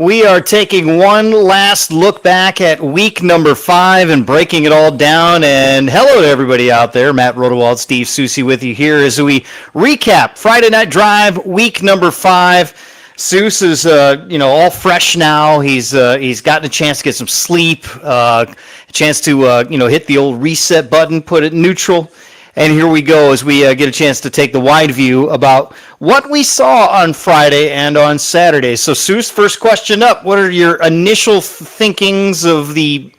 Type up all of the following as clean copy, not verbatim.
We are taking one last look back at week number 5 and breaking it all down. And hello to everybody out there. Matt Rodewald, Steve Soucie with you here as we recap Friday Night Drive, week number 5. Seuss is, all fresh now. He's gotten a chance to get some sleep, a chance to, hit the old reset button, put it neutral. And here we go as we get a chance to take the wide view about what we saw on Friday and on Saturday. So, Seuss, first question up. What are your initial thinkings of the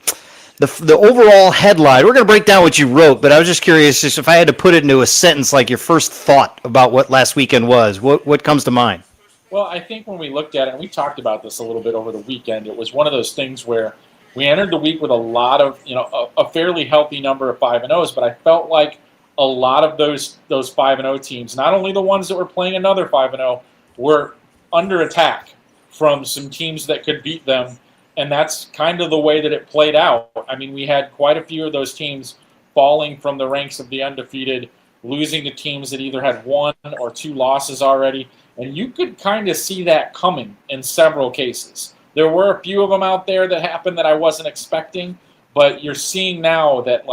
overall headline? We're going to break down what you wrote, but I was just curious just if I had to put it into a sentence, like your first thought about what last weekend was. What comes to mind? Well, I think when we looked at it, and we talked about this a little bit over the weekend, it was one of those things where we entered the week with a lot of, a fairly healthy number of 5-0s, but I felt like a lot of those 5-0 teams, not only the ones that were playing another 5-0, were under attack from some teams that could beat them, and that's kind of the way that it played out. I mean, we had quite a few of those teams falling from the ranks of the undefeated, losing to teams that either had 1 or 2 losses already, and you could kind of see that coming in several cases. There were a few of them out there that happened that I wasn't expecting, but you're seeing now that,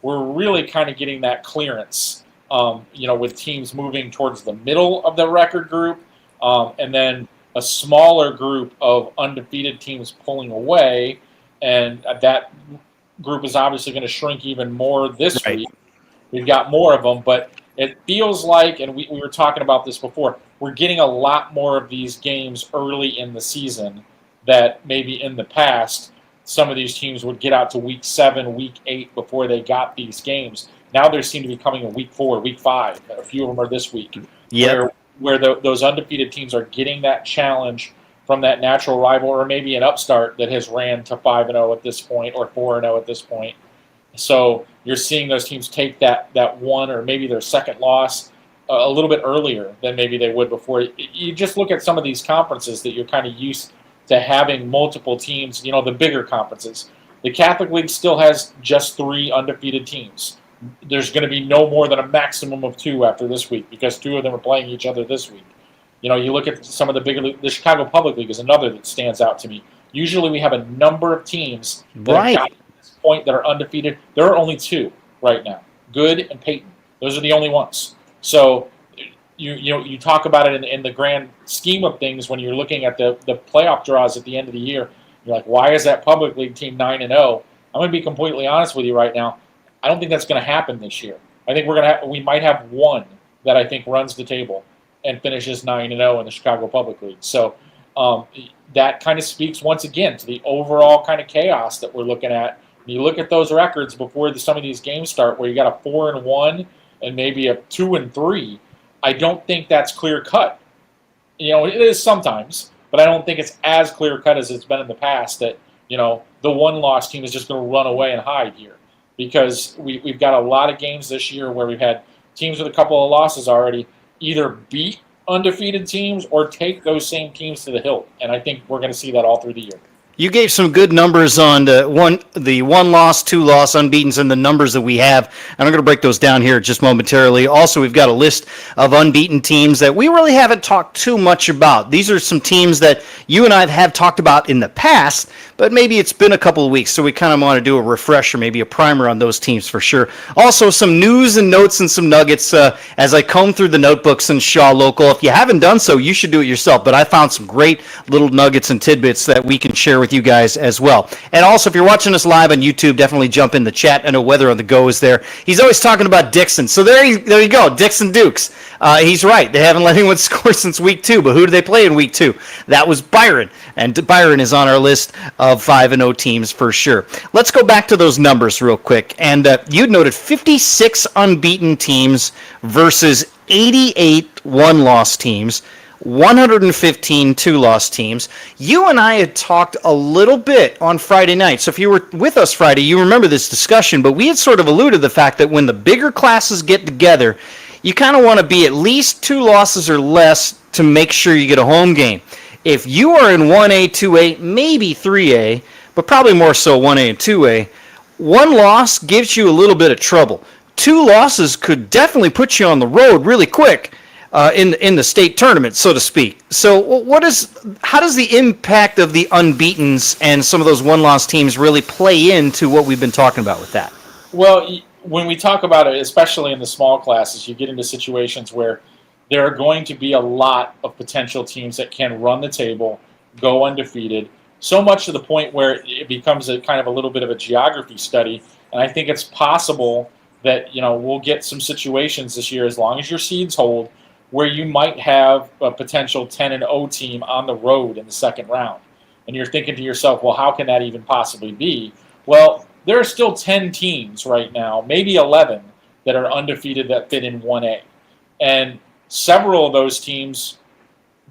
we're really kind of getting that clearance, with teams moving towards the middle of the record group, and then a smaller group of undefeated teams pulling away, and that group is obviously going to shrink even more this week. We've got more of them, but it feels like, and we were talking about this before, we're getting a lot more of these games early in the season that maybe in the past some of these teams would get out to week 7, week 8 before they got these games. Now they seem to be coming in week 4, week 5. A few of them are this week. Yeah, where those undefeated teams are getting that challenge from that natural rival, or maybe an upstart that has ran to 5-0 at this point, or 4-0 at this point. So you're seeing those teams take that one or maybe their second loss a little bit earlier than maybe they would before. You just look at some of these conferences that you're kind of used to having multiple teams, the bigger conferences. The Catholic League still has just 3 undefeated teams. There's going to be no more than a maximum of 2 after this week because 2 of them are playing each other this week. You look at some of the bigger leagues. The Chicago Public League is another that stands out to me. Usually we have a number of teams that have gotten to this point that are undefeated. There are only 2 right now, Good and Peyton. Those are the only ones. So you talk about it in the grand scheme of things when you're looking at the playoff draws at the end of the year. You're like, why is that Public League team 9-0? I'm going to be completely honest with you right now. I don't think that's going to happen this year. I think we might have one that I think runs the table and finishes 9-0 in the Chicago Public League. So that kind of speaks once again to the overall kind of chaos that we're looking at. When you look at those records before some of these games start, where you got a 4-1 and maybe a 2-3. I don't think that's clear cut. It is sometimes, but I don't think it's as clear cut as it's been in the past that, the one-loss team is just going to run away and hide here. Because we've got a lot of games this year where we've had teams with a couple of losses already either beat undefeated teams or take those same teams to the hilt. And I think we're going to see that all through the year. You gave some good numbers on the one loss, 2 loss, unbeatens, and the numbers that we have. And I'm going to break those down here just momentarily. Also, we've got a list of unbeaten teams that we really haven't talked too much about. These are some teams that you and I have talked about in the past, but maybe it's been a couple of weeks, so we kind of want to do a refresher, maybe a primer on those teams for sure. Also, some news and notes and some nuggets as I comb through the notebooks in Shaw Local. If you haven't done so, you should do it yourself, but I found some great little nuggets and tidbits that we can share with you guys as well. And also, if you're watching us live on YouTube, definitely jump in the chat. I know Weather on the Go is there. He's always talking about Dixon. So there you go, Dixon Dukes. He's right. They haven't let anyone score since week 2, but who do they play in week 2? That was Byron. And Byron is on our list of 5-0 teams for sure. Let's go back to those numbers real quick. And you noted 56 unbeaten teams versus 88 one-loss teams. 115 two-loss teams. You and I had talked a little bit on Friday night. So if you were with us Friday, you remember this discussion, but we had sort of alluded to the fact that when the bigger classes get together, you kind of want to be at least 2 losses or less to make sure you get a home game. If you are in 1A, 2A, maybe 3A, but probably more so 1A and 2A, 1 loss gives you a little bit of trouble. 2 losses could definitely put you on the road really quick. in the state tournament, so to speak. So how does the impact of the unbeatens and some of those one-loss teams really play into what we've been talking about with that? Well, when we talk about it, especially in the small classes, you get into situations where there are going to be a lot of potential teams that can run the table, go undefeated, so much to the point where it becomes a kind of a little bit of a geography study. And I think it's possible that, we'll get some situations this year, as long as your seeds hold, where you might have a potential 10-0 team on the road in the second round. And you're thinking to yourself, well, how can that even possibly be? Well, there are still 10 teams right now, maybe 11, that are undefeated that fit in 1A. And several of those teams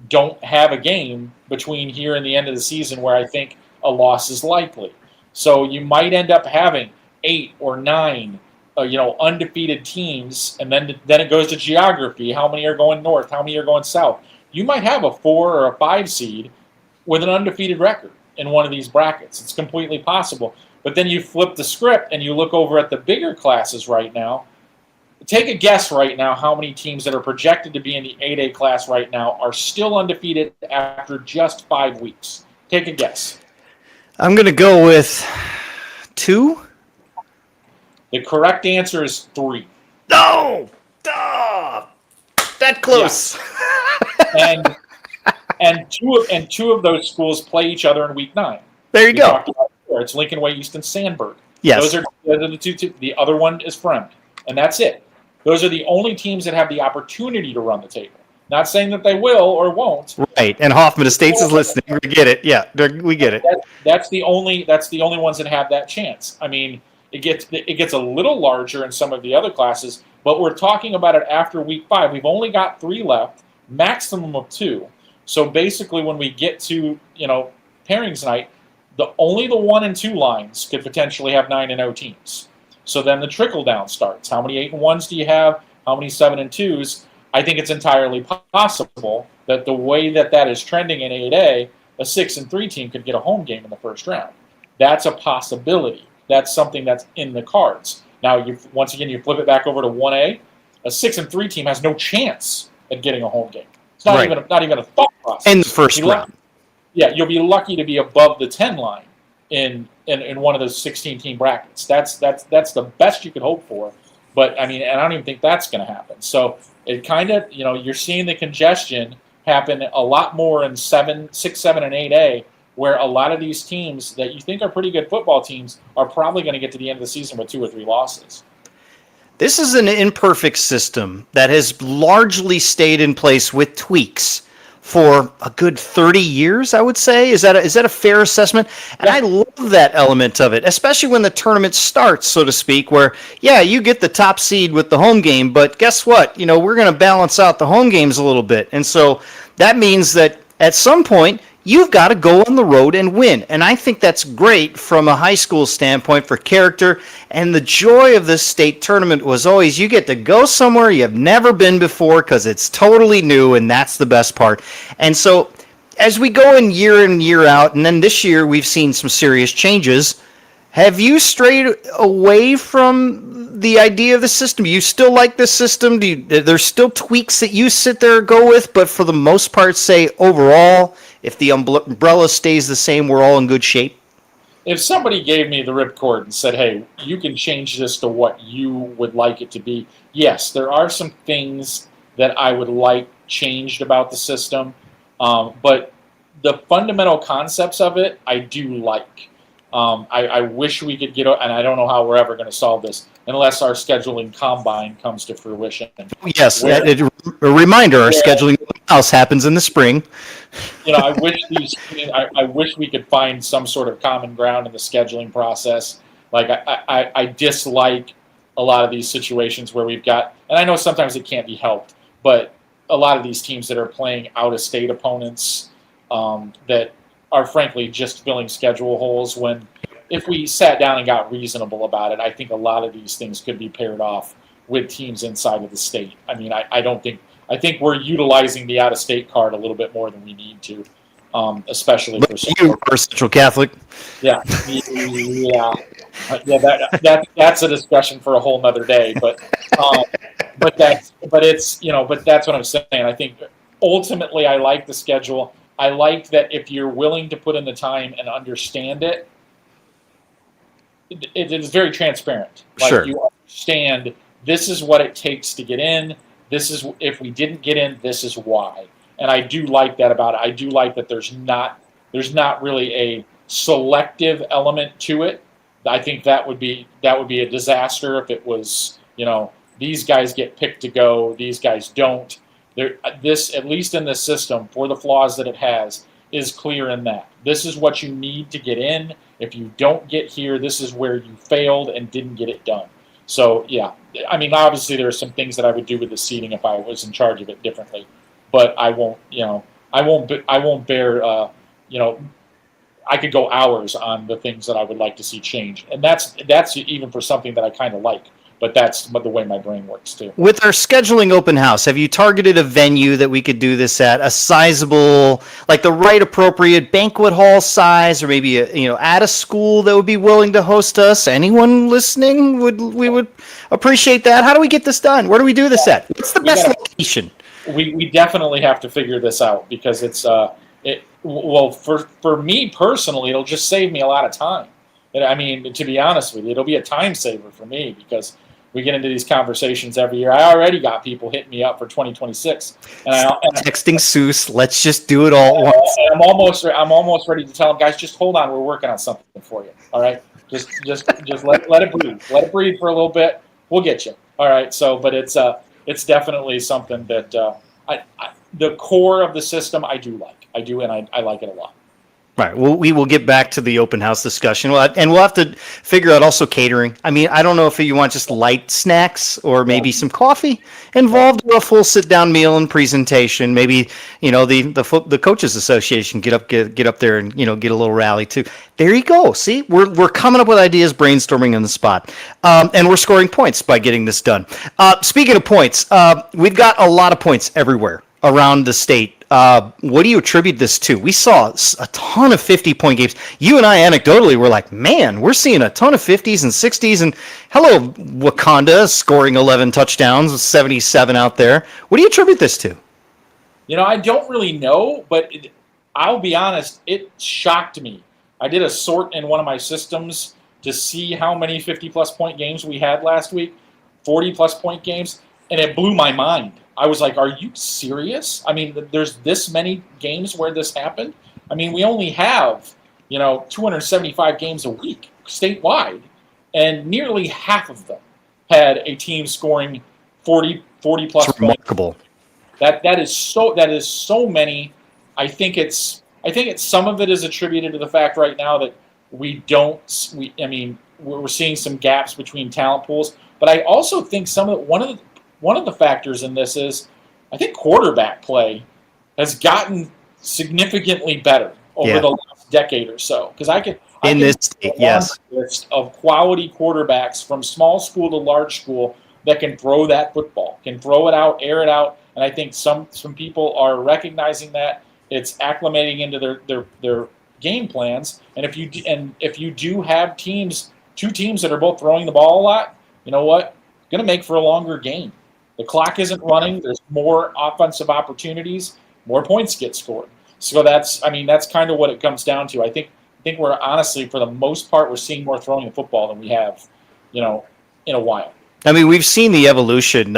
don't have a game between here and the end of the season where I think a loss is likely. So you might end up having 8 or 9 undefeated teams, and then it goes to geography. How many are going north? How many are going south? You might have a 4 or a 5 seed with an undefeated record in one of these brackets. It's completely possible. But then you flip the script and you look over at the bigger classes right now. Take a guess right now how many teams that are projected to be in the 8A class right now are still undefeated after just 5 weeks. Take a guess. I'm going to go with 2. The correct answer is 3. No! That close. Yeah. and two of those schools play each other in week 9. There you go. It's Lincoln Way East and Sandburg. Yes. Those are the two. The other one is Fremd, and that's it. Those are the only teams that have the opportunity to run the table. Not saying that they will or won't. Right, and Hoffman Estates is listening. We get it. Yeah, we get it. That's the only ones that have that chance. I mean, it gets a little larger in some of the other classes, but we're talking about it after week 5. We've only got 3 left, maximum of 2. So basically, when we get to pairings night, only the 1 and 2 lines could potentially have 9-0 teams. So then the trickle down starts. How many 8 and 1s do you have? How many 7 and 2s? I think it's entirely possible that the way that is trending in 8A, a 6 and 3 team could get a home game in the first round. That's a possibility. That's something that's in the cards. Now, once again, you flip it back over to 1A. A 6 and 3 team has no chance at getting a home game. It's not even a thought process. In the first round. Yeah, you'll be lucky to be above the 10 line in one of those 16-team brackets. That's the best you could hope for. But, I mean, and I don't even think that's going to happen. So it kind of, you're seeing the congestion happen a lot more in 6, 7, and 8A, where a lot of these teams that you think are pretty good football teams are probably going to get to the end of the season with 2 or 3 losses. This is an imperfect system that has largely stayed in place with tweaks for a good 30 years, I would say. Is that a fair assessment? And I love that element of it, especially when the tournament starts, so to speak, where, you get the top seed with the home game, but guess what? We're going to balance out the home games a little bit. And so that means that at some point, you've got to go on the road and win. And I think that's great from a high school standpoint for character. And the joy of this state tournament was always you get to go somewhere you've never been before because it's totally new, and that's the best part. And so as we go in year out, and then this year we've seen some serious changes, have you strayed away from the idea of the system? Do you still like this system? There's still tweaks that you sit there and go with, but for the most part, say overall, if the umbrella stays the same, we're all in good shape? If somebody gave me the ripcord and said, hey, you can change this to what you would like it to be, yes, there are some things that I would like changed about the system, but the fundamental concepts of it, I do like. I wish we could get, and I don't know how we're ever going to solve this unless our scheduling combine comes to fruition. Yes, a reminder: our scheduling house happens in the spring. I wish we could find some sort of common ground in the scheduling process. Like I dislike a lot of these situations where we've got, and I know sometimes it can't be helped, but a lot of these teams that are playing out-of-state opponents that are frankly just filling schedule holes, when if we sat down and got reasonable about it, I think a lot of these things could be paired off with teams inside of the state. I mean, I think we're utilizing the out-of-state card a little bit more than we need to, especially for you are Central Catholic. Yeah. That's a discussion for a whole nother day. But but that's what I'm saying. I think ultimately I like the schedule. I like that if you're willing to put in the time and understand it, it is very transparent. Like Sure. you understand this is what it takes to get in. This is if we didn't get in, this is why. And I do like that about it. I do like that there's not really a selective element to it. I think that would be a disaster if it was, these guys get picked to go, these guys don't. This, at least in this system, for the flaws that it has, is clear in that. This is what you need to get in. If you don't get here, this is where you failed and didn't get it done. So, yeah. I mean, obviously there are some things that I would do with the seating if I was in charge of it differently. But I won't, I won't bear, I could go hours on the things that I would like to see change. And that's even for something that I kind of like. But that's the way my brain works, too. With our scheduling open house, have you targeted a venue that we could do this at? A sizable, like the right appropriate banquet hall size, or maybe at a school that would be willing to host us? Anyone listening we would appreciate that. How do we get this done? Where do we do this at? What's the best location? We definitely have to figure this out because it's for me personally, it'll just save me a lot of time. I mean, to be honest with you, it'll be a time saver for me because we get into these conversations every year. I already got people hitting me up for 2026, and texting Soucie, let's just do it all at once. I'm almost ready to tell them, guys, just hold on, we're working on something for you. All right, just let it breathe. Let it breathe for a little bit. We'll get you. All right. So, but it's definitely something that the core of the system I do like. And I like it a lot. Right. Well, we will get back to the open house discussion. And we'll have to figure out also catering. I mean, I don't know if you want just light snacks or maybe some coffee involved or a full sit-down meal and presentation. Maybe, the Coaches Association get up there and, get a little rally too. There you go. See, we're coming up with ideas, brainstorming on the spot. And we're scoring points by getting this done. Speaking of points, we've got a lot of points everywhere around the state. What do you attribute this to? We saw a ton of 50-point games. You and I anecdotally were like, man, we're seeing a ton of 50s and 60s. And hello, Wakanda, scoring 11 touchdowns with 77 out there. What do you attribute this to? I don't really know, but I'll be honest, it shocked me. I did a sort in one of my systems to see how many 50-plus point games we had last week, 40-plus point games, and it blew my mind. I was like, are you serious? I mean, there's this many games where this happened? I mean, we only have, 275 games a week statewide, and nearly half of them had a team scoring 40 plus points. Remarkable. That is so many. I think it's some of it is attributed to the fact right now that we're seeing some gaps between talent pools, but I also think one of the factors in this is I think quarterback play has gotten significantly better over the last decade or so. Because I can list of quality quarterbacks from small school to large school that can throw that football, can throw it out, air it out, and I think some people are recognizing that. It's acclimating into their game plans, and if you do have two teams that are both throwing the ball a lot, you know what? Going to make for a longer game. The clock isn't running. There's more offensive opportunities. More points get scored. So that's kind of what it comes down to. I think we're honestly, for the most part, we're seeing more throwing the football than we have, in a while. I mean, we've seen the evolution,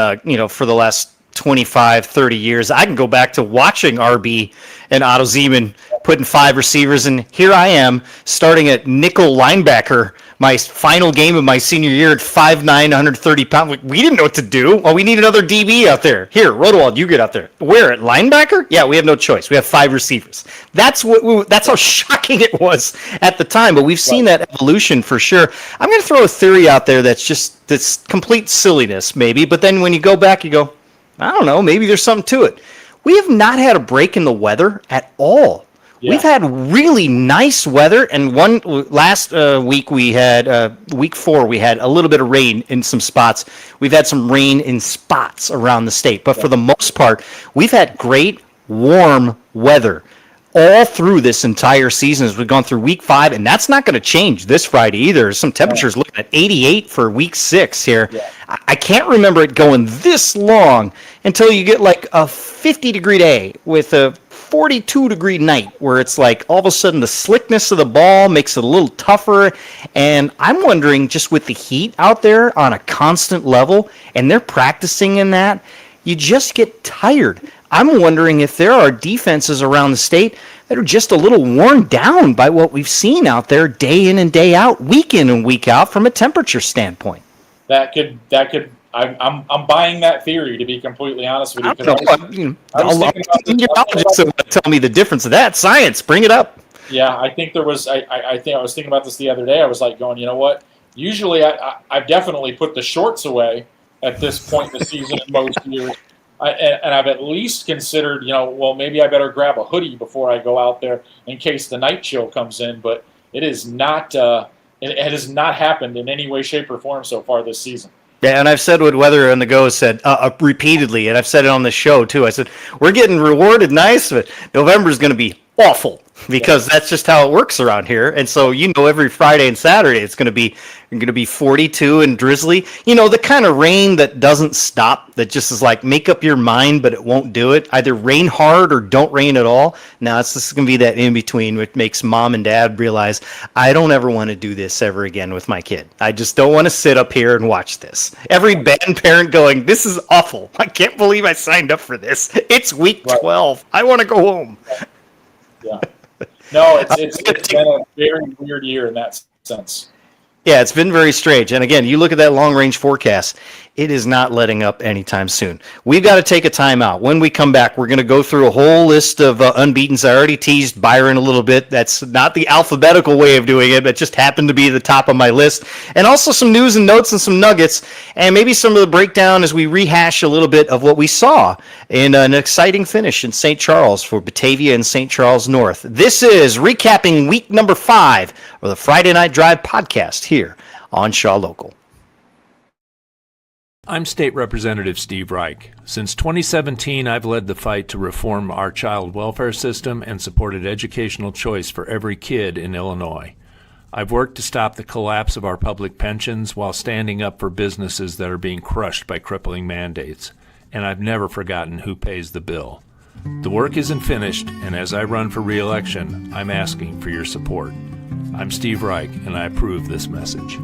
for the last 25, 30 years. I can go back to watching RB and Otto Zeman putting 5 receivers, and here I am starting at nickel linebacker my final game of my senior year at 5'9", 130 pounds. We didn't know what to do. Well, we need another DB out there. Here, Rodewald, you get out there. Where, at linebacker? Yeah, we have no choice. We have 5 receivers. That's how shocking it was at the time, but we've seen that evolution for sure. I'm going to throw a theory out there that's complete silliness maybe, but then when you go back, you go, I don't know, maybe there's something to it. We have not had a break in the weather at all. Yeah. We've had really nice weather, and last week we had, week 4, we had a little bit of rain in some spots. We've had some rain in spots around the state, but for the most part, we've had great, warm weather all through this entire season as we've gone through week 5, and that's not going to change this Friday either. Some temperatures looking at 88 for week 6 here. Yeah. I can't remember it going this long until you get like a 50-degree day with a 42-degree night where it's like all of a sudden the slickness of the ball makes it a little tougher. And I'm wondering, just with the heat out there on a constant level, and they're practicing in that, you just get tired. I'm wondering if there are defenses around the state that are just a little worn down by what we've seen out there day in and day out, week in and week out from a temperature standpoint. That could. I'm buying that theory, to be completely honest with you. Meteorologists will tell me the difference of that. Science, bring it up. Yeah, I think there was. I think I was thinking about this the other day. I was like going, you know what? Usually, I've definitely put the shorts away at this point in the season in most years. And I've at least considered, well, maybe I better grab a hoodie before I go out there in case the night chill comes in. But it is not. It has not happened in any way, shape, or form so far this season. Yeah, and I've said what Weather on the Go said repeatedly, and I've said it on the show too. I said we're getting rewarded nice, but November is going to be awful because that's just how it works around here. And so every Friday and Saturday it's going to be 42 and drizzly. The kind of rain that doesn't stop, that just is like make up your mind, but it won't do it. Either rain hard or don't rain at all. Now this is going to be that in between, which makes mom and dad realize I don't ever want to do this ever again with my kid. I just don't want to sit up here and watch this. Every bad parent going, this is awful. I can't believe I signed up for this. It's week 12. I want to go home. Yeah. No, it's been a very weird year in that sense. Yeah, it's been very strange. And again, you look at that long-range forecast, it is not letting up anytime soon. We've got to take a timeout. When we come back, we're going to go through a whole list of unbeatens. I already teased Byron a little bit. That's not the alphabetical way of doing it, but just happened to be the top of my list. And also some news and notes and some nuggets, and maybe some of the breakdown as we rehash a little bit of what we saw in an exciting finish in St. Charles for Batavia and St. Charles North. This is recapping week number 5 of the Friday Night Drive podcast here on Shaw Local. I'm State Representative Steve Reich. Since 2017, I've led the fight to reform our child welfare system and supported educational choice for every kid in Illinois. I've worked to stop the collapse of our public pensions while standing up for businesses that are being crushed by crippling mandates. And I've never forgotten who pays the bill. The work isn't finished, and as I run for re-election, I'm asking for your support. I'm Steve Reich, and I approve this message.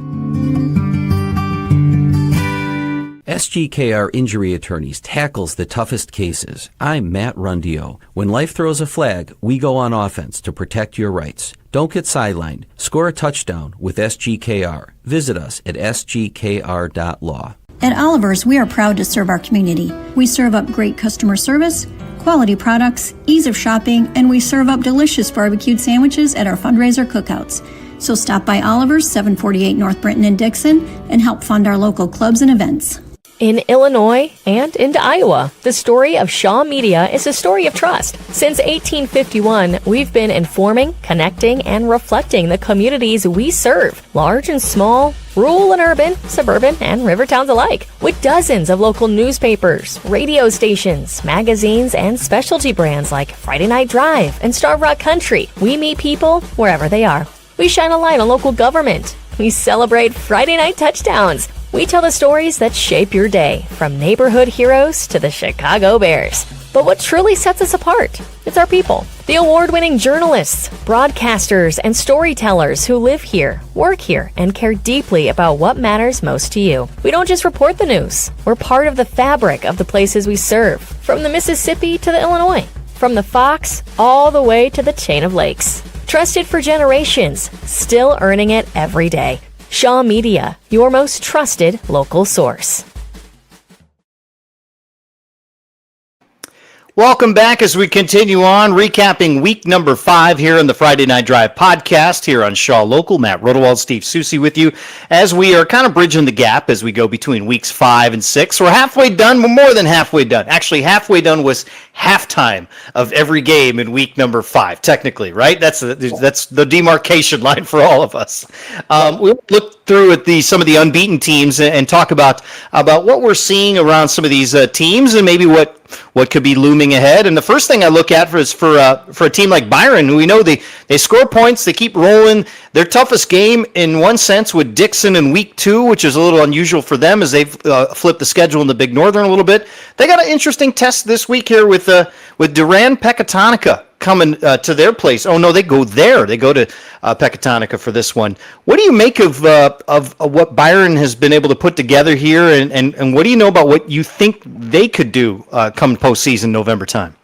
SGKR Injury Attorneys tackles the toughest cases. I'm Matt Rundio. When life throws a flag, we go on offense to protect your rights. Don't get sidelined. Score a touchdown with SGKR. Visit us at sgkr.law. At Oliver's, we are proud to serve our community. We serve up great customer service, quality products, ease of shopping, and we serve up delicious barbecued sandwiches at our fundraiser cookouts. So stop by Oliver's, 748 North Brenton and Dixon, and help fund our local clubs and events. In Illinois and into Iowa, the story of Shaw Media is a story of trust. Since 1851, we've been informing, connecting, and reflecting the communities we serve, large and small, rural and urban, suburban, and river towns alike, with dozens of local newspapers, radio stations, magazines, and specialty brands like Friday Night Drive and Starve Rock Country. We meet people wherever they are. We shine a light on local government. We celebrate Friday night touchdowns. We tell the stories that shape your day, from neighborhood heroes to the Chicago Bears. But what truly sets us apart? It's our people. The award-winning journalists, broadcasters, and storytellers who live here, work here, and care deeply about what matters most to you. We don't just report the news. We're part of the fabric of the places we serve, from the Mississippi to the Illinois, from the Fox all the way to the chain of lakes. Trusted for generations, still earning it every day. Shaw Media, your most trusted local source. Welcome back as we continue on recapping week number 5 here in the Friday Night Drive podcast here on Shaw Local. Matt Rodewald, Steve Soucie with you as we are kind of bridging the gap as we go between weeks 5 and 6. We're halfway done. We're more than halfway done. Actually, halfway done was halftime of every game in week number 5, technically, right? That's the demarcation line for all of us. We'll look through at some of the unbeaten teams and talk about what we're seeing around some of these teams and maybe what what could be looming ahead. And the first thing I look at is for a team like Byron, who we know they score points, they keep rolling. Their toughest game, in one sense, with Dixon in week 2, which is a little unusual for them as they've flipped the schedule in the Big Northern a little bit. They got an interesting test this week here with Durand Pecatonica coming to their place. Oh no, they go there. They go to Pecatonica for this one. What do you make of what Byron has been able to put together here, and what do you know about what you think they could do come postseason November time?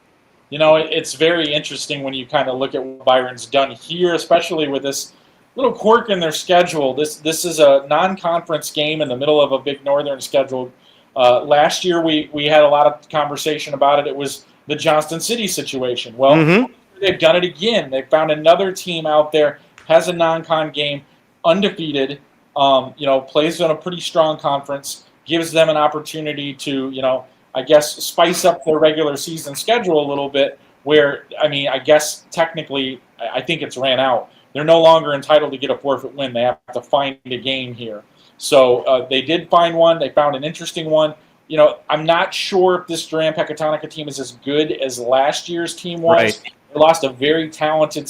You know, it's very interesting when you kind of look at what Byron's done here, especially with this little quirk in their schedule. This is a non-conference game in the middle of a Big Northern schedule. Last year we had a lot of conversation about it. It was the Johnston City situation. Well, they've done it again. They found another team out there, has a non-con game, undefeated, plays on a pretty strong conference, gives them an opportunity to, I guess, spice up their regular season schedule a little bit where, I guess technically, I think it's ran out. They're no longer entitled to get a forfeit win. They have to find a game here. So they did find one. They found an interesting one. I'm not sure if this Durand Pecatonica team is as good as last year's team was. Right. They lost a very talented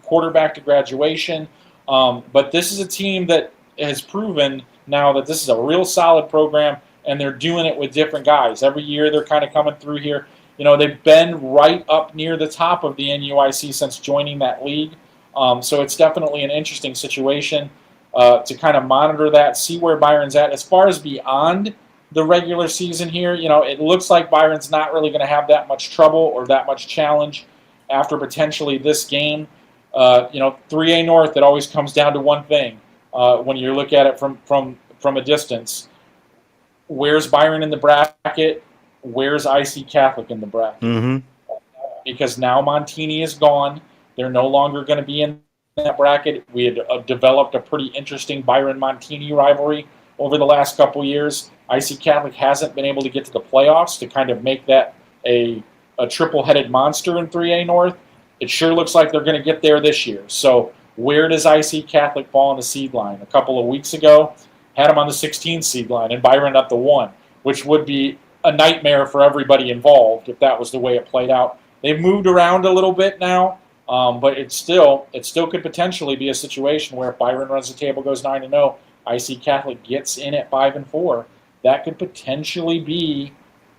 quarterback to graduation. But this is a team that has proven now that this is a real solid program, and they're doing it with different guys. Every year they're kind of coming through here. They've been right up near the top of the NUIC since joining that league. So it's definitely an interesting situation to kind of monitor that, see where Byron's at. As far as beyond the regular season here, it looks like Byron's not really going to have that much trouble or that much challenge after potentially this game. 3A North, it always comes down to one thing when you look at it from a distance. Where's Byron in the bracket? Where's IC Catholic in the bracket? Mm-hmm. Because now Montini is gone. They're no longer going to be in that bracket. We had developed a pretty interesting Byron-Montini rivalry over the last couple years. IC Catholic hasn't been able to get to the playoffs to kind of make that a triple-headed monster in 3A North. It sure looks like they're going to get there this year. So where does IC Catholic fall on the seed line? A couple of weeks ago, had them on the 16th seed line, and Byron at the 1, which would be a nightmare for everybody involved if that was the way it played out. They've moved around a little bit now, but it still could potentially be a situation where if Byron runs the table, goes 9-0, IC Catholic gets in at 5-4. That could potentially be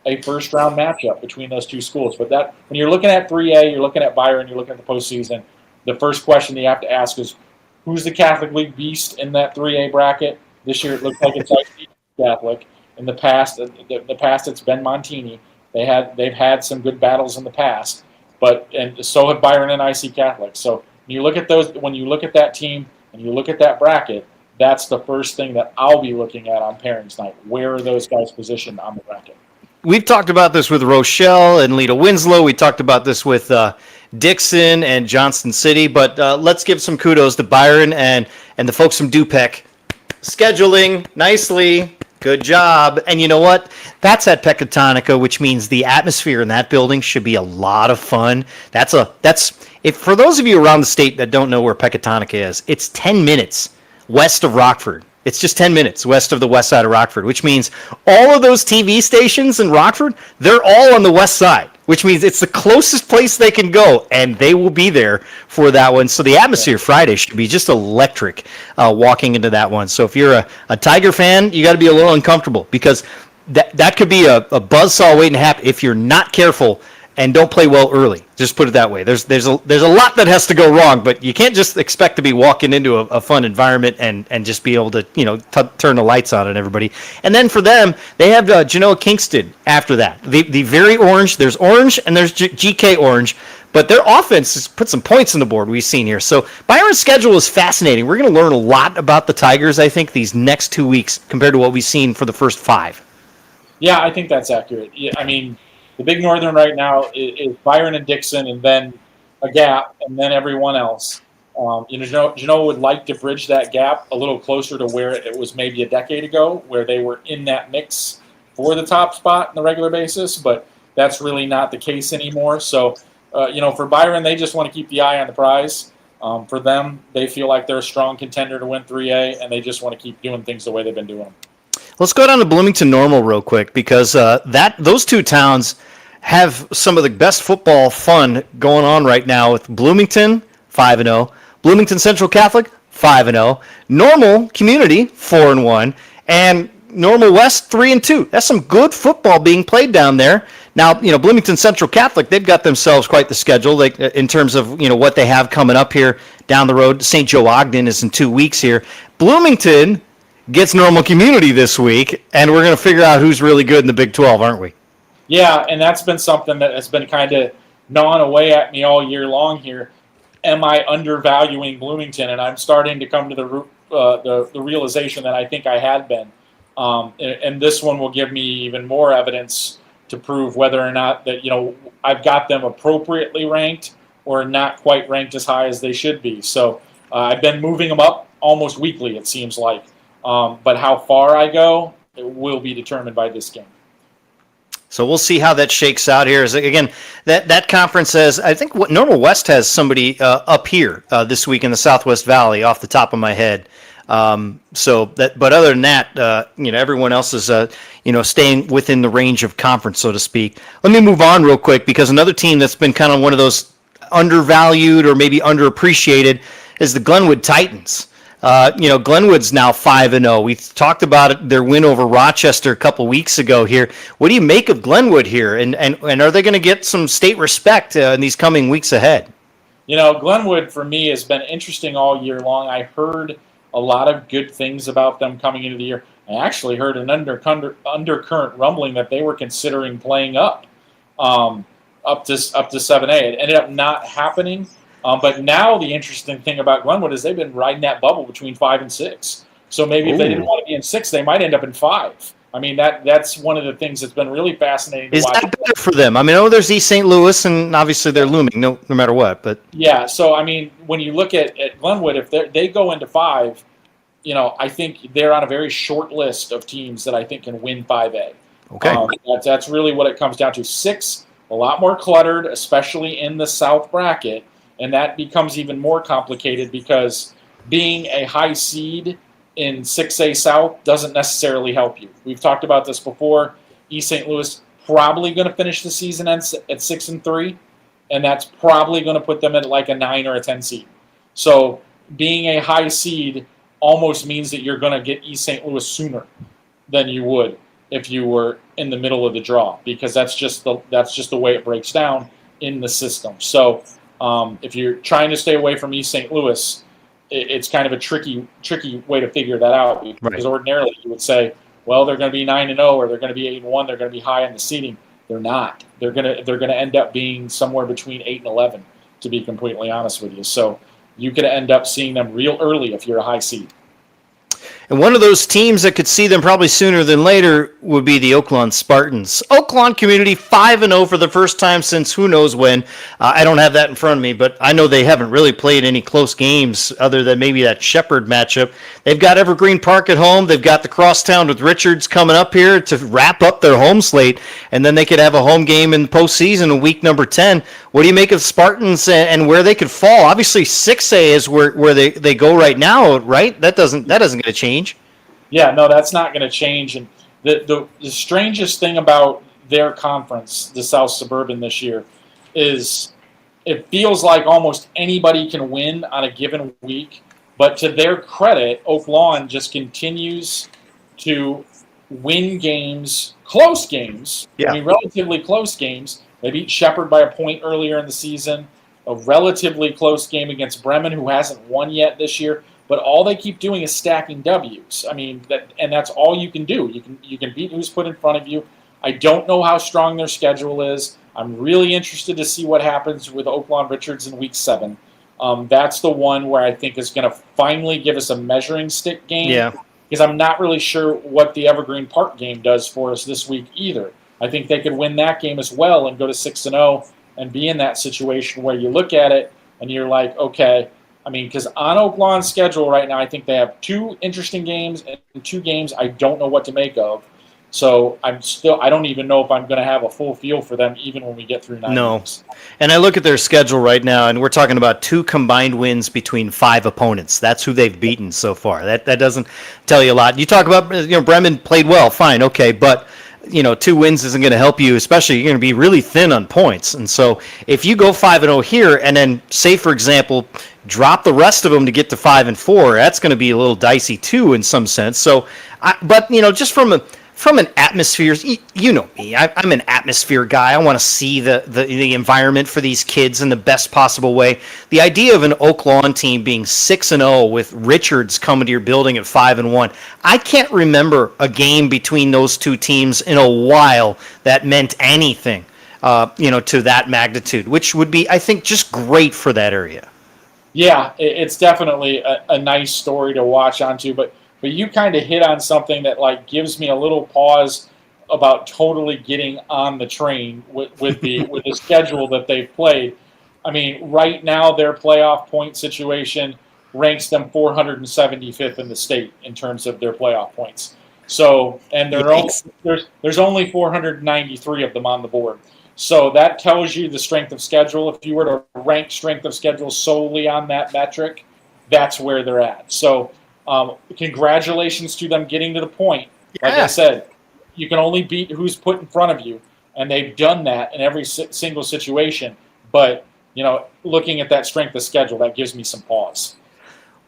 a first-round matchup between those two schools. But that, when you're looking at 3A, you're looking at Byron, you're looking at the postseason, the first question you have to ask is, who's the Catholic League beast in that 3A bracket? This year it looks like it's IC Catholic. In the past, it's been Montini. They've had some good battles in the past, and so have Byron and IC Catholic. So when you look at that team and you look at that bracket, that's the first thing that I'll be looking at on pairings night. Where are those guys positioned on the bracket? We've talked about this with Rochelle and Lita Winslow. We talked about this with Dixon and Johnston City. But let's give some kudos to Byron and the folks from Dupec. Scheduling nicely. Good job. And you know what? That's at Pecatonica, which means the atmosphere in that building should be a lot of fun. If for those of you around the state that don't know where Pecatonica is, it's 10 minutes west of Rockford. It's just 10 minutes west of the west side of Rockford, which means all of those TV stations in Rockford, they're all on the west side, which means it's the closest place they can go, and they will be there for that one. So the atmosphere Friday should be just electric walking into that one. So if you're a Tiger fan, you got to be a little uncomfortable because that could be a buzzsaw waiting to happen if you're not careful and don't play well early. Just put it that way. There's a lot that has to go wrong, but you can't just expect to be walking into a fun environment and just be able to turn the lights on and everybody. And then for them, they have Genoa Kingston after that. The very orange. There's orange and there's GK orange, but their offense has put some points on the board we've seen here. So Byron's schedule is fascinating. We're going to learn a lot about the Tigers, I think, these next 2 weeks compared to what we've seen for the first 5. Yeah, I think that's accurate. I mean, the Big Northern right now is Byron and Dixon, and then a gap, and then everyone else. Genoa would like to bridge that gap a little closer to where it was maybe a decade ago, where they were in that mix for the top spot on a regular basis, but that's really not the case anymore. So, for Byron, they just want to keep the eye on the prize. For them, they feel like they're a strong contender to win 3A, and they just want to keep doing things the way they've been doing them. Let's go down to Bloomington Normal real quick because those two towns, have some of the best football fun going on right now with Bloomington 5-0, Bloomington Central Catholic 5-0, Normal Community 4-1, and Normal West 3-2. That's some good football being played down there. Now, Bloomington Central Catholic, they've got themselves quite the schedule in terms of, what they have coming up here down the road. St. Joe Ogden is in 2 weeks here. Bloomington gets Normal Community this week, and we're going to figure out who's really good in the Big 12, aren't we? Yeah, and that's been something that has been kind of gnawing away at me all year long here. Am I undervaluing Bloomington? And I'm starting to come to the realization that I think I had been. And this one will give me even more evidence to prove whether or not that, I've got them appropriately ranked or not quite ranked as high as they should be. So I've been moving them up almost weekly, it seems like. But how far I go, it will be determined by this game. So we'll see how that shakes out here. Again, that conference says, I think what Normal West has somebody up here this week in the Southwest Valley off the top of my head. But other than that, everyone else is, staying within the range of conference, so to speak. Let me move on real quick because another team that's been kind of one of those undervalued or maybe underappreciated is the Glenwood Titans. Glenwood's now 5-0. We talked about their win over Rochester a couple weeks ago here. What do you make of Glenwood here? And are they going to get some state respect in these coming weeks ahead? Glenwood for me has been interesting all year long. I heard a lot of good things about them coming into the year. I actually heard an undercurrent rumbling that they were considering playing up to 7A. It ended up not happening. But now the interesting thing about Glenwood is they've been riding that bubble between 5 and 6. So maybe if they didn't want to be in 6, they might end up in 5. I mean, that's one of the things that's been really fascinating to watch. Is that better for them? I mean, there's East St. Louis, and obviously they're looming no matter what. But yeah, so I mean, when you look at Glenwood, if they go into 5, I think they're on a very short list of teams that I think can win 5A. Okay, that's really what it comes down to. 6, a lot more cluttered, especially in the South bracket. And that becomes even more complicated because being a high seed in 6A South doesn't necessarily help you. We've talked about this before. East St. Louis probably going to finish the season at 6-3, and that's probably going to put them at like a 9 or a 10 seed. So being a high seed almost means that you're going to get East St. Louis sooner than you would if you were in the middle of the draw, because that's just the way it breaks down in the system. So if you're trying to stay away from East St. Louis, it's kind of a tricky way to figure that out. Because ordinarily you would say, well, they're going to be 9-0 or they're going to be 8-1. They're going to be high in the seeding. They're not. They're going to end up being somewhere between 8 and 11, to be completely honest with you. So you could end up seeing them real early if you're a high seed. And one of those teams that could see them probably sooner than later would be the Oaklawn Spartans. Oaklawn Community 5-0 for the first time since who knows when. I don't have that in front of me, but I know they haven't really played any close games other than maybe that Shepherd matchup. They've got Evergreen Park at home. They've got the crosstown with Richards coming up here to wrap up their home slate, and then they could have a home game in postseason in week number 10. What do you make of Spartans and where they could fall? Obviously, 6A is where they go right now, right? That doesn't going to change. Yeah, no, that's not going to change. And the strangest thing about their conference, the South Suburban this year, is it feels like almost anybody can win on a given week. But to their credit, Oaklawn just continues to win games, close games. Yeah. I mean, relatively close games. They beat Shepherd by a point earlier in the season. A relatively close game against Bremen, who hasn't won yet this year. But all they keep doing is stacking W's. I mean, that's all you can do. You can beat who's put in front of you. I don't know how strong their schedule is. I'm really interested to see what happens with Oaklawn Richards in week 7. That's the one where I think is going to finally give us a measuring stick game. Yeah. Because I'm not really sure what the Evergreen Park game does for us this week either. I think they could win that game as well and go to 6-0 and be in that situation where you look at it and you're like, okay. I mean, because on Oaklawn's schedule right now, I think they have 2 interesting games and 2 games I don't know what to make of. So I don't even know if I'm going to have a full feel for them even when we get through 9 games. And I look at their schedule right now, and we're talking about 2 combined wins between 5 opponents. That's who they've beaten so far. That doesn't tell you a lot. You talk about, Bremen played well, fine, okay, but 2 wins isn't going to help you, especially you're going to be really thin on points. And so if you go 5-0 here and then, say, for example, drop the rest of them to get to 5-4, that's going to be a little dicey too in some sense. So, just from an atmosphere, you know me, I'm an atmosphere guy. I want to see the environment for these kids in the best possible way. The idea of an Oak Lawn team being 6-0 with Richards coming to your building at 5-1, I can't remember a game between those two teams in a while that meant anything, to that magnitude, which would be, I think, just great for that area. Yeah, it's definitely a nice story to watch onto, but you kind of hit on something that gives me a little pause about totally getting on the train with the schedule that they've played. I mean, right now their playoff point situation ranks them 475th in the state in terms of their playoff points. So, and there's only 493 of them on the board. So that tells you the strength of schedule. If you were to rank strength of schedule solely on that metric, that's where they're at. So, congratulations to them getting to the point. Like I said, you can only beat who's put in front of you, and they've done that in every single situation. But, looking at that strength of schedule, that gives me some pause.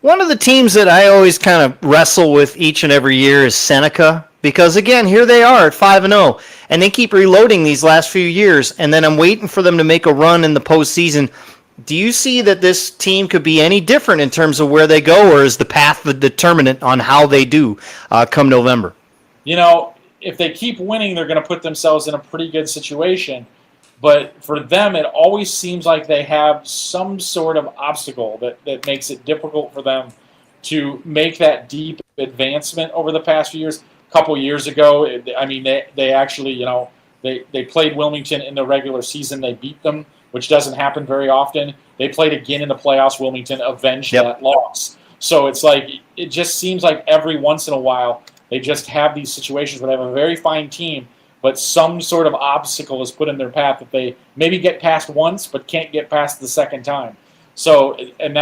One of the teams that I always kind of wrestle with each and every year is Seneca, because, again, here they are at 5-0, and they keep reloading these last few years, and then I'm waiting for them to make a run in the postseason. Do you see that this team could be any different in terms of where they go, or is the path the determinant on how they do come November? If they keep winning, they're going to put themselves in a pretty good situation. But for them, it always seems like they have some sort of obstacle that makes it difficult for them to make that deep advancement over the past few years. A couple years ago, they actually, they played Wilmington in the regular season. They beat them, which doesn't happen very often. They played again in the playoffs. Wilmington avenged that loss. So it's it just seems like every once in a while they just have these situations where they have a very fine team, but some sort of obstacle is put in their path that they maybe get past once but can't get past the second time. So, and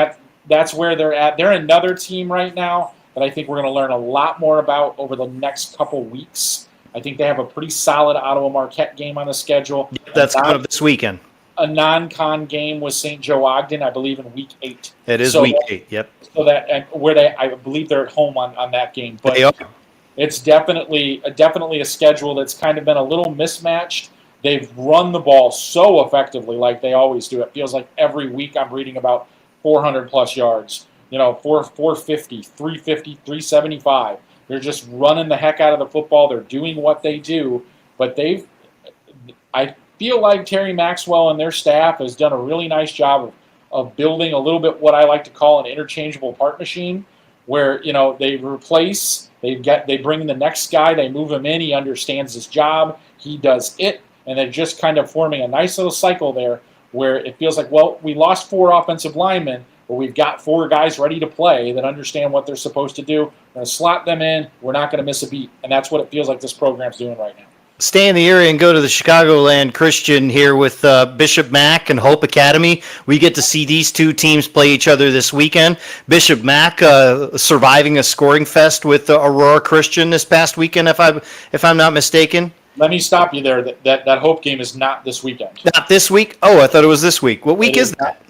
that's where they're at. They're another team right now that I think we're going to learn a lot more about over the next couple weeks. I think they have a pretty solid Ottawa Marquette game on the schedule. That's coming up this weekend. A non-con game with St. Joe Ogden, I believe, in week 8. It is week 8. Yep. So I believe they're at home on that game. But they are. It's definitely a schedule that's kind of been a little mismatched. They've run the ball so effectively, like they always do. It feels like every week I'm reading about 400 plus yards. 450, 350, 375. They're just running the heck out of the football. They're doing what they do, but I feel like Terry Maxwell and their staff has done a really nice job of building a little bit what I like to call an interchangeable part machine, where they replace, they bring in the next guy, they move him in, he understands his job, he does it, and they're just kind of forming a nice little cycle there where it feels like, well, we lost 4 offensive linemen, but we've got 4 guys ready to play that understand what they're supposed to do. We're going to slot them in. We're not going to miss a beat, and that's what it feels like this program's doing right now. Stay in the area and go to the Chicagoland Christian here with Bishop Mack and Hope Academy. We get to see these two teams play each other this weekend. Bishop Mack surviving a scoring fest with Aurora Christian this past weekend, if I'm not mistaken. Let me stop you there. That Hope game is not this weekend. Not this week? Oh, I thought it was this week. What week is that?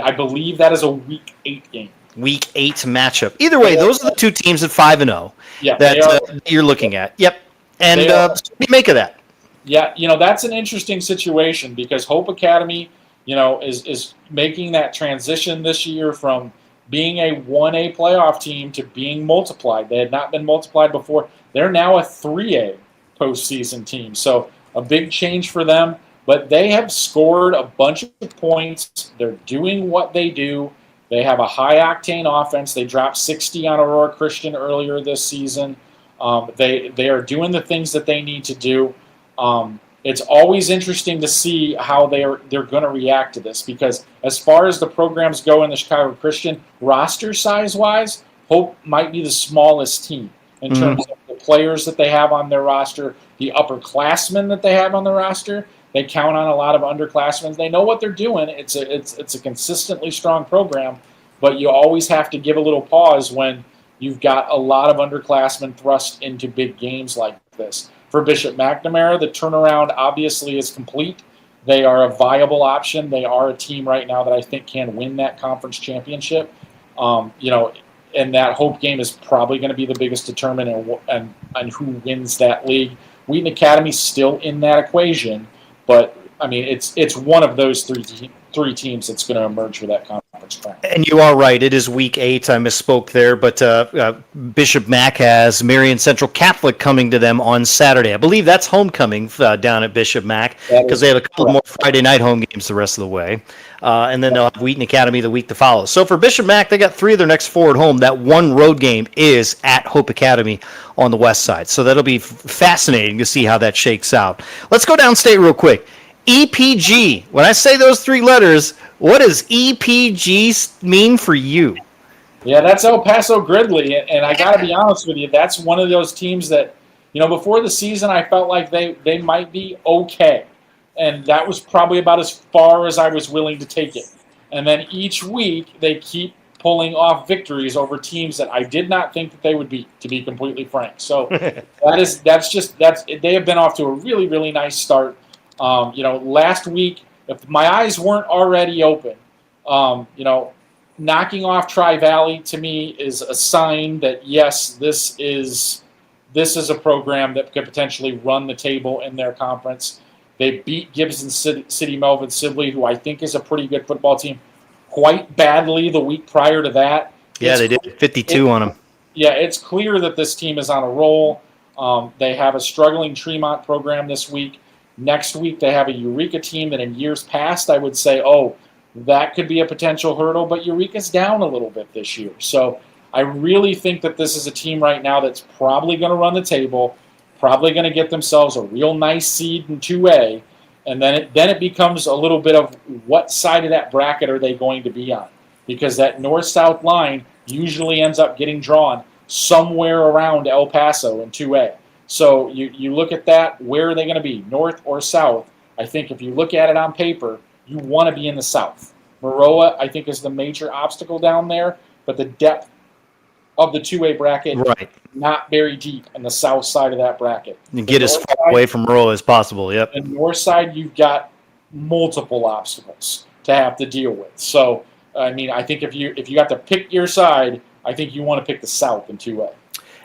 I believe that is a week 8 game. Week 8 matchup. Either way, those are the two teams at 5-0 that you're looking at. Yep. And what do you make of that? Yeah, that's an interesting situation because Hope Academy, is making that transition this year from being a 1A playoff team to being multiplied. They had not been multiplied before. They're now a 3A postseason team. So a big change for them. But they have scored a bunch of points. They're doing what they do. They have a high-octane offense. They dropped 60 on Aurora Christian earlier this season. They are doing the things that they need to do. It's always interesting to see how they're going to react to this because as far as the programs go in the Chicago Christian, roster size-wise, Hope might be the smallest team in terms of the players that they have on their roster, the upperclassmen that they have on the roster. They count on a lot of underclassmen. They know what they're doing. It's a consistently strong program, but you always have to give a little pause when you've got a lot of underclassmen thrust into big games like this. for Bishop McNamara. The turnaround obviously is complete. They are a viable option. They are a team right now that I think can win that conference championship. And that Hope game is probably going to be the biggest determinant and who wins that league. Wheaton Academy's still in that equation, but I mean it's one of those three teams that's going to emerge for that conference crown. And you are right. It is week 8. I misspoke there, but Bishop Mac has Marion Central Catholic coming to them on Saturday. I believe that's homecoming down at Bishop Mac because they have a couple more Friday night home games the rest of the way. And then they'll have Wheaton Academy the week to follow. So for Bishop Mac, they got 3 of their next 4 at home. That one road game is at Hope Academy on the west side. So that'll be fascinating to see how that shakes out. Let's go downstate real quick. EPG. When I say those 3 letters, what does EPG mean for you? Yeah, that's El Paso Gridley. And I got to be honest with you, that's one of those teams that, before the season, I felt like they might be okay. And that was probably about as far as I was willing to take it. And then each week, they keep pulling off victories over teams that I did not think that they would beat, to be completely frank. So they have been off to a really, really nice start. Last week, if my eyes weren't already open, knocking off Tri-Valley to me is a sign that, yes, this is a program that could potentially run the table in their conference. They beat Gibson City Melvin Sibley, who I think is a pretty good football team, quite badly the week prior to that. Yeah, they did 52 on them. Yeah, it's clear that this team is on a roll. They have a struggling Tremont program this week. Next week, they have a Eureka team that in years past I would say, that could be a potential hurdle, but Eureka's down a little bit this year. So I really think that this is a team right now that's probably going to run the table, probably going to get themselves a real nice seed in 2A, and then it becomes a little bit of what side of that bracket are they going to be on, because that north-south line usually ends up getting drawn somewhere around El Paso in 2A. So you look at that, where are they going to be, north or south? I think if you look at it on paper, you want to be in the south. Maroa, I think, is the major obstacle down there, but the depth of the 2A bracket, right, not very deep in the south side of that bracket. And get as far away from Rolla as possible, yep. The north side, you've got multiple obstacles to have to deal with. So, I mean, I think if you got to pick your side, I think you want to pick the south in 2A.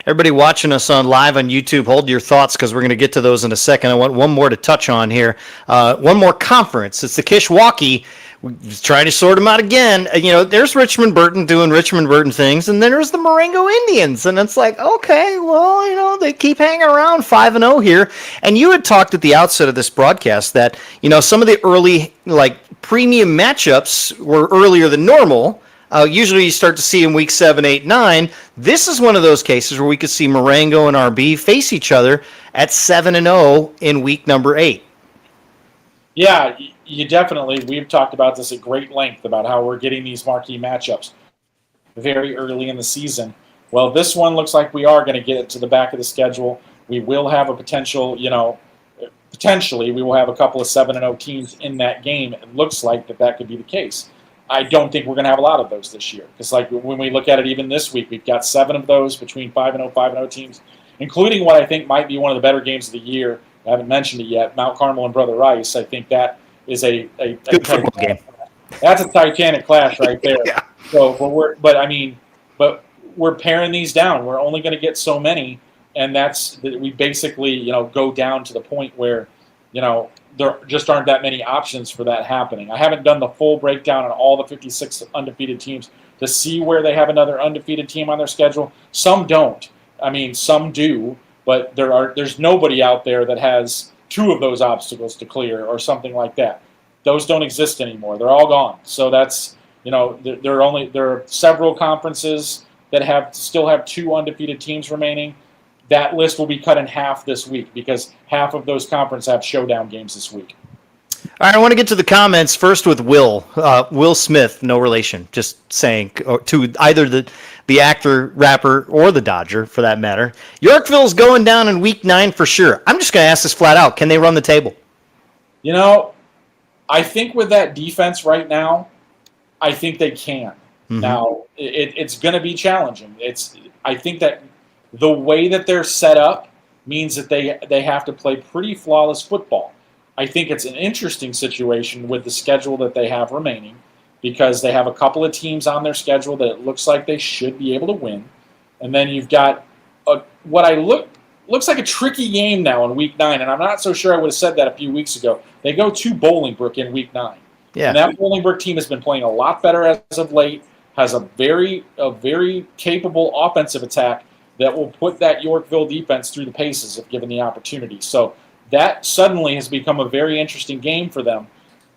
Everybody watching us live on YouTube, hold your thoughts because we're going to get to those in a second. I want one more to touch on here. One more conference. It's the Kishwaukee. We're trying to sort them out again. There's Richmond Burton doing Richmond Burton things, and then there's the Marengo Indians. And it's like, okay, well, they keep hanging around 5-0 here. And you had talked at the outset of this broadcast that, some of the early, premium matchups were earlier than normal. Usually you start to see in week 7, 8, 9. This is one of those cases where we could see Marengo and RB face each other at 7-0 in week number 8. Yeah, you definitely. We've talked about this at great length about how we're getting these marquee matchups very early in the season. Well, this one looks like we are going to get it to the back of the schedule. We will have a potentially we will have a couple of 7-0 teams in that game. It looks like that could be the case. I don't think we're going to have a lot of those this year. Because when we look at it even this week, we've got 7 of those between 5-0 teams, including what I think might be one of the better games of the year. I haven't mentioned it yet, Mount Carmel and Brother Rice. I think that is a good football game. That's a Titanic clash right there. Yeah. So, but we're paring these down. We're only going to get so many, and we basically go down to the point where there just aren't that many options for that happening. I haven't done the full breakdown on all the 56 undefeated teams to see where they have another undefeated team on their schedule. Some don't. I mean, some do, but there's nobody out there that has 2 of those obstacles to clear or something like that. Those don't exist anymore. They're all gone. So that's, there are several conferences that still have 2 undefeated teams remaining. That list will be cut in half this week because half of those conferences have showdown games this week. All right, I want to get to the comments first with Will. Will Smith, no relation, just saying, to either the actor, rapper, or the Dodger, for that matter. Yorkville's going down in week 9 for sure. I'm just going to ask this flat out. Can they run the table? I think with that defense right now, I think they can. Mm-hmm. Now, it's going to be challenging. I think that the way that they're set up means that they have to play pretty flawless football. I think it's an interesting situation with the schedule that they have remaining, because they have a couple of teams on their schedule that it looks like they should be able to win. And then you've got looks like a tricky game now in Week 9, and I'm not so sure I would have said that a few weeks ago. They go to Bolingbrook in Week 9. Yeah. And that Bolingbrook team has been playing a lot better as of late, has a very capable offensive attack that will put that Yorkville defense through the paces if given the opportunity. So that suddenly has become a very interesting game for them.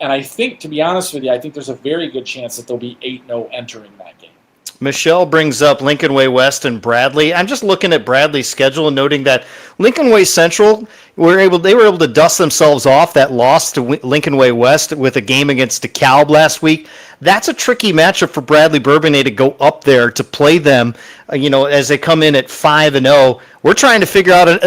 And I think, to be honest with you, I think there's a very good chance that they'll be 8-0 entering that game. Michelle brings up Lincoln Way West and Bradley. I'm just looking at Bradley's schedule and noting that Lincoln Way Central they were able to dust themselves off that loss to Lincoln Way West with a game against DeKalb last week. That's a tricky matchup for Bradley Bourbonnais to go up there to play them, as they come in at 5-0. We're trying to figure out.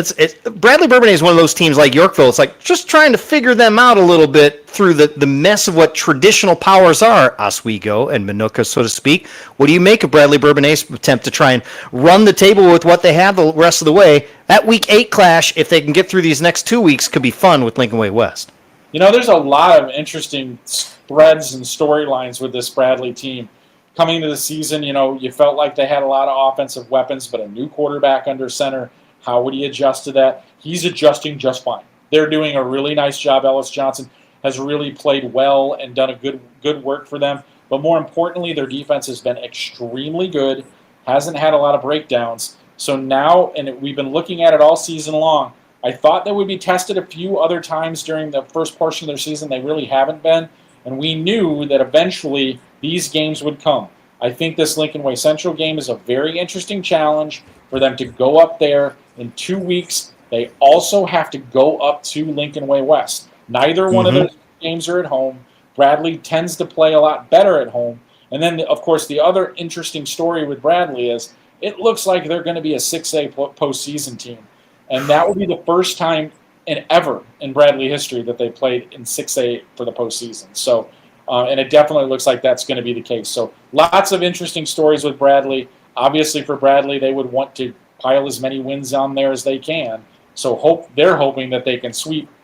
Bradley Bourbonnais is one of those teams like Yorkville. It's like just trying to figure them out a little bit through the mess of what traditional powers are, Oswego and Minooka, so to speak. What do you make of Bradley Bourbonnais' attempt to try and run the table with what they have the rest of the way? That Week 8 clash, if they can get through these next 2 weeks, could be fun with Lincoln Way West. There's a lot of interesting threads and storylines with this Bradley team. Coming into the season, you felt like they had a lot of offensive weapons, but a new quarterback under center. How would he adjust to that? He's adjusting just fine. They're doing a really nice job. Ellis Johnson has really played well and done a good work for them. But more importantly, their defense has been extremely good, hasn't had a lot of breakdowns. So now, and we've been looking at it all season long, I thought they would be tested a few other times during the first portion of their season. They really haven't been. And we knew that eventually these games would come. I think this Lincoln Way Central game is a very interesting challenge for them to go up there in 2 weeks. They also have to go up to Lincoln Way West. Neither one of those games are at home. Bradley tends to play a lot better at home. And then, of course, the other interesting story with Bradley is it looks like they're going to be a 6A postseason team. And that will be the first time ever in Bradley history that they played in 6A for the postseason. So, and it definitely looks like that's going to be the case. So lots of interesting stories with Bradley. Obviously for Bradley, they would want to pile as many wins on there as they can. So they're hoping that they can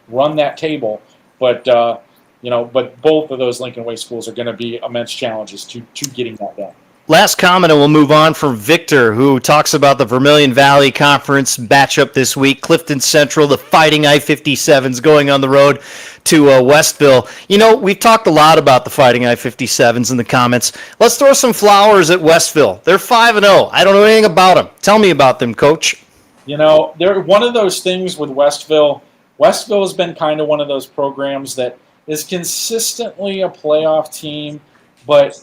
run that table. But but both of those Lincoln Way schools are going to be immense challenges to getting that done. Last comment, and we'll move on from Victor, who talks about the Vermilion Valley Conference matchup this week. Clifton Central, the Fighting I-57s, going on the road to Westville. We've talked a lot about the Fighting I-57s in the comments. Let's throw some flowers at Westville. They're 5-0. I don't know anything about them. Tell me about them, Coach. They're one of those things with Westville. Westville has been kind of one of those programs that is consistently a playoff team, but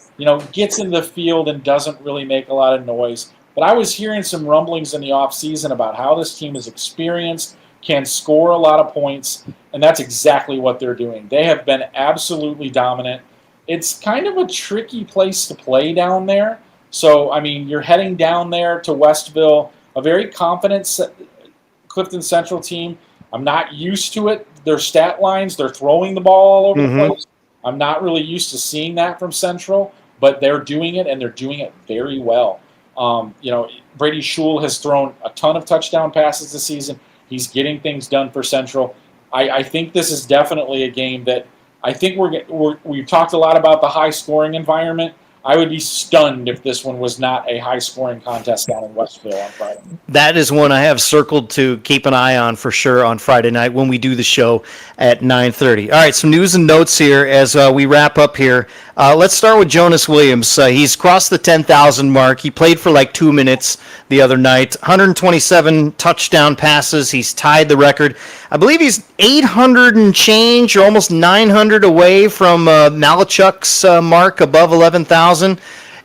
gets in the field and doesn't really make a lot of noise. But I was hearing some rumblings in the offseason about how this team is experienced, can score a lot of points, and that's exactly what they're doing. They have been absolutely dominant. It's kind of a tricky place to play down there. So, you're heading down there to Westville, a very confident Clifton Central team. I'm not used to it. Their stat lines, they're throwing the ball all over the place. I'm not really used to seeing that from Central, but they're doing it, and they're doing it very well. Brady Schul has thrown a ton of touchdown passes this season. He's getting things done for Central. I think this is definitely a game that I think we've talked a lot about the high-scoring environment. I would be stunned if this one was not a high-scoring contest down in Westville on Friday. That is one I have circled to keep an eye on for sure on Friday night when we do the show at 9:30. All right, some news and notes here as we wrap up here. Let's start with Jonas Williams. He's crossed the 10,000 mark. He played for like 2 minutes the other night. 127 touchdown passes. He's tied the record. I believe he's 800 and change, or almost 900 away from Malachuk's mark above 11,000.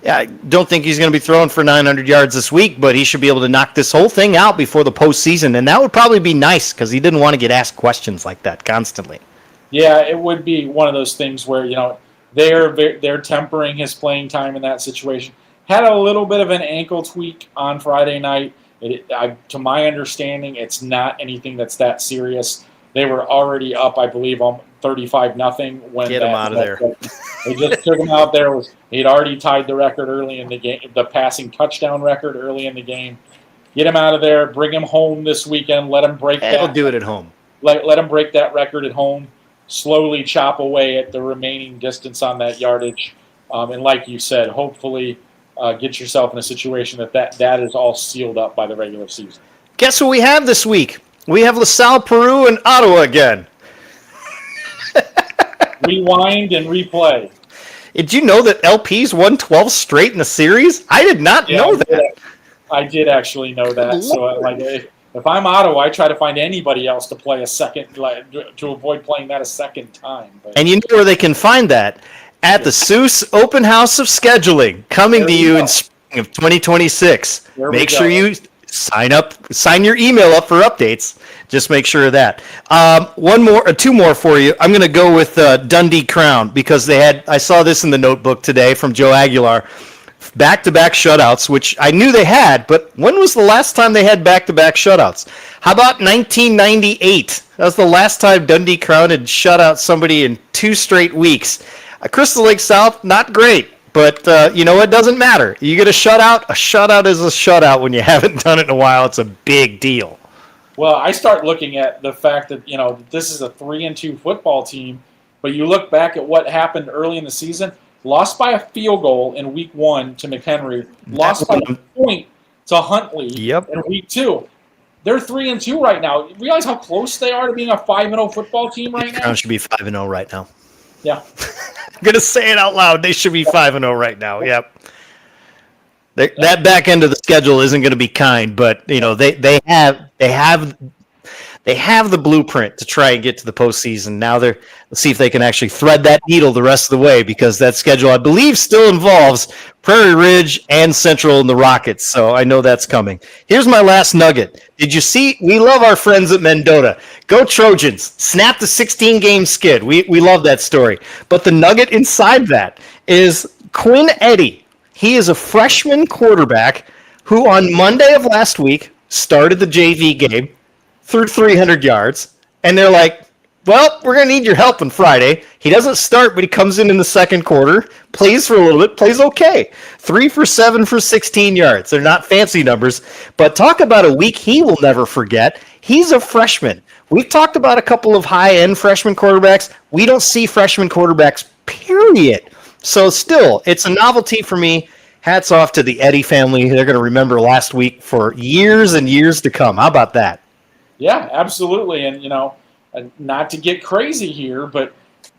I don't think he's going to be throwing for 900 yards this week, but he should be able to knock this whole thing out before the postseason, and that would probably be nice because he didn't want to get asked questions like that constantly. Yeah, it would be one of those things where they're tempering his playing time in that situation. Had a little bit of an ankle tweak on Friday night. To my understanding, it's not anything that's that serious. They were already up, I believe, on 35-0 when get him out of there. They just took him out there. He'd already tied the record early in the game, the passing touchdown record early in the game. Get him out of there. Bring him home this weekend. Let him break They'll that. do it at home. Let him break that record at home. Slowly chop away at the remaining distance on that yardage. And like you said, hopefully get yourself in a situation that is all sealed up by the regular season. Guess what we have this week? We have LaSalle, Peru, and Ottawa again. Rewind and replay. Did you know that LP's won 12 straight in the series? I did not know that. I did actually know that. So, if I'm Ottawa, I try to find anybody else to play a second, to avoid playing that a second time. But, And you know where they can find that? At the Soucie Open House of Scheduling, coming to you in spring of 2026. Make sure you sign your email up for updates. Just make sure of that. Two more for you. I'm going to go with Dundee Crown because I saw this in the notebook today from Joe Aguilar. Back-to-back shutouts, which I knew they had, but when was the last time they had back-to-back shutouts? How about 1998? That was the last time Dundee Crown had shut out somebody in 2 straight weeks. Crystal Lake South, not great, but it doesn't matter. You get a shutout is a shutout when you haven't done it in a while. It's a big deal. Well, I start looking at the fact that, this is a 3-2 football team, but you look back at what happened early in the season, lost by a field goal in week 1 to McHenry, lost by a point to Huntley in week 2. They're 3-2 right now. You realize how close they are to being a 5-0 football team right now? Crown should be 5-0 right now. Yeah. I'm going to say it out loud. They should be 5-0 right now. Yep. That back end of the schedule isn't going to be kind, but they have the blueprint to try and get to the postseason. Now let's see if they can actually thread that needle the rest of the way, because that schedule, I believe, still involves Prairie Ridge and Central and the Rockets. So I know that's coming. Here's my last nugget. Did you see? We love our friends at Mendota. Go Trojans. Snap the 16-game skid. We love that story. But the nugget inside that is Quinn Eddy. He is a freshman quarterback who on Monday of last week started the JV game, threw 300 yards, and they're like, well, we're going to need your help on Friday. He doesn't start, but he comes in the second quarter, plays for a little bit, plays okay. 3 for 7 for 16 yards. They're not fancy numbers, but talk about a week he will never forget. He's a freshman. We've talked about a couple of high-end freshman quarterbacks. We don't see freshman quarterbacks, period. So still, it's a novelty for me. Hats off to the Eddy family. They're going to remember last week for years and years to come. How about that? Yeah, absolutely. And, not to get crazy here, but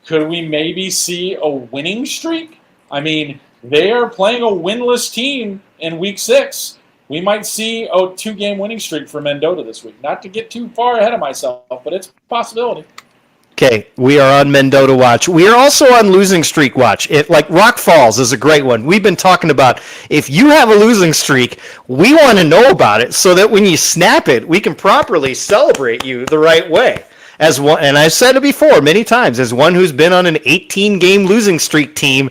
could we maybe see a winning streak? I mean, they are playing a winless team in week 6. We might see a 2-game winning streak for Mendota this week. Not to get too far ahead of myself, but it's a possibility. Okay, we are on Mendota watch. We are also on losing streak watch. Rock Falls is a great one. We've been talking about if you have a losing streak, we want to know about it so that when you snap it, we can properly celebrate you the right way. And I've said it before many times, as one who's been on an 18-game losing streak team,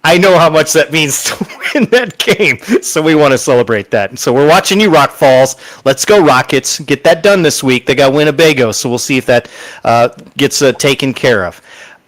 I know how much that means to win that game. So we want to celebrate that. And so we're watching you, Rock Falls. Let's go, Rockets. Get that done this week. They got Winnebago, so we'll see if that gets taken care of.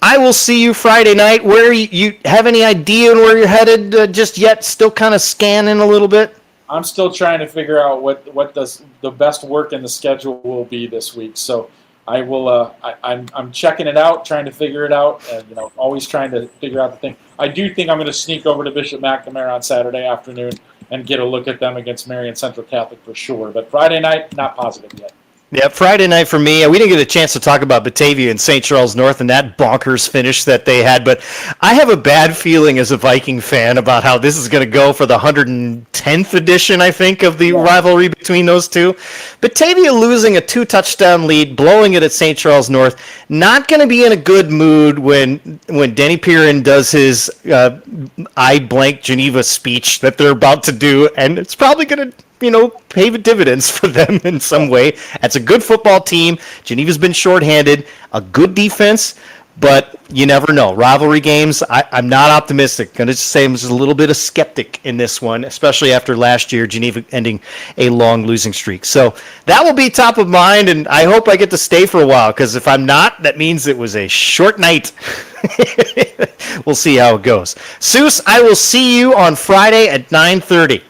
I will see you Friday night. Where you have any idea on where you're headed just yet? Still kind of scanning a little bit? I'm still trying to figure out what the best work in the schedule will be this week. So I will. I'm checking it out, trying to figure it out, and always trying to figure out the thing. I do think I'm going to sneak over to Bishop McNamara on Saturday afternoon and get a look at them against Marion Central Catholic for sure. But Friday night, not positive yet. Yeah, Friday night for me. We didn't get a chance to talk about Batavia and St. Charles North and that bonkers finish that they had, but I have a bad feeling as a Viking fan about how this is going to go for the 110th edition, I think, of the rivalry between those two. Batavia losing a 2-touchdown lead, blowing it at St. Charles North, not going to be in a good mood when Denny Pirin does his I blank Geneva speech that they're about to do, and it's probably going to pay dividends for them in some way. That's a good football team. Geneva's been shorthanded, a good defense, but you never know. Rivalry games, I'm not optimistic. Going to say I'm just a little bit of skeptic in this one, especially after last year, Geneva ending a long losing streak. So that will be top of mind, and I hope I get to stay for a while, because if I'm not, that means it was a short night. We'll see how it goes. Soucie, I will see you on Friday at 9:30.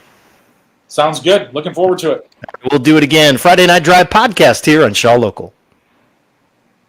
Sounds good. Looking forward to it. We'll do it again. Friday Night Drive podcast here on Shaw Local.